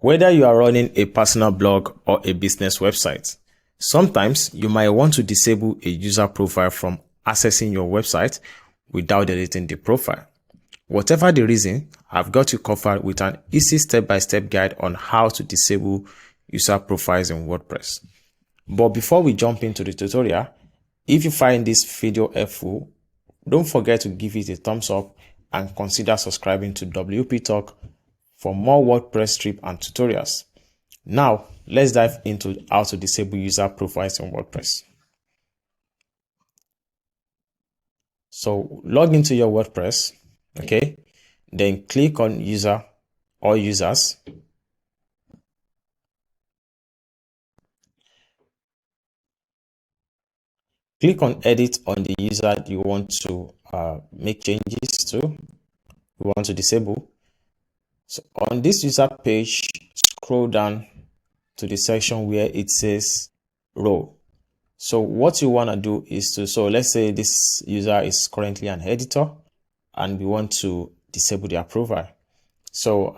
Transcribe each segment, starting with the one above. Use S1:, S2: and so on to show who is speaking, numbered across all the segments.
S1: Whether you are running a personal blog or a business website, sometimes you might want to disable a user profile from accessing your website without deleting the profile. Whatever the reason, I've got you covered with an easy step-by-step guide on how to disable user profiles in WordPress. But before we jump into the tutorial, if you find this video helpful, don't forget to give it a thumbs up and consider subscribing to WP Talk for more WordPress tips and tutorials. Now, let's dive into how to disable user profiles in WordPress. So log into your WordPress, okay? Then click on user or users. Click on edit on the user you want to make changes to, you want to disable. So on this user page, scroll down to the section where it says row. So what you want to do is so let's say this user is currently an editor and we want to disable their profile. So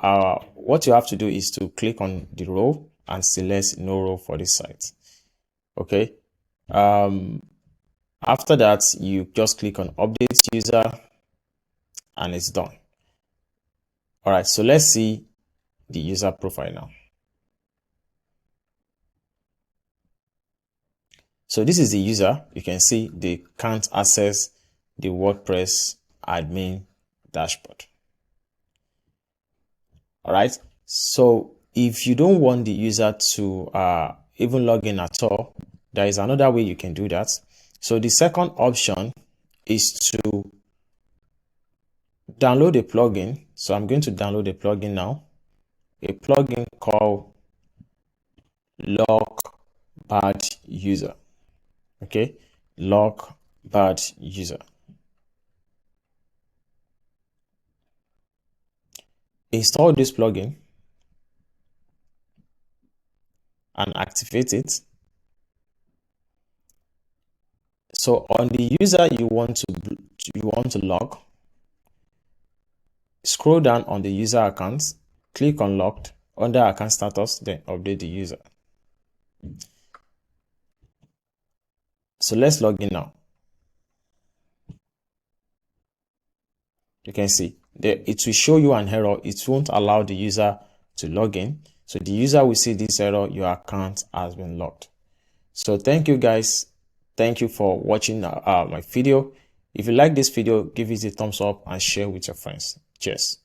S1: what you have to do is to click on the row and select no row for this site. Okay. After that, you just click on update user and it's done. All right, so let's see the user profile now. So this is the user. You can see they can't access the WordPress admin dashboard. All right, so if you don't want the user to even log in at all, there is another way you can do that. So the second option is to download a plugin. So I'm going to download a plugin now, a plugin called Lock Bad User. Okay, Lock Bad User. Install this plugin and activate it. So on the user you want to log, scroll down on the user account, click on locked under account status, then update the user. So let's log in now. You can see it will show you an error. It won't allow the user to log in. So the user will see this error, your account has been locked. So thank you guys. Thank you for watching my video. If you like this video, give it a thumbs up and share with your friends. Cheers.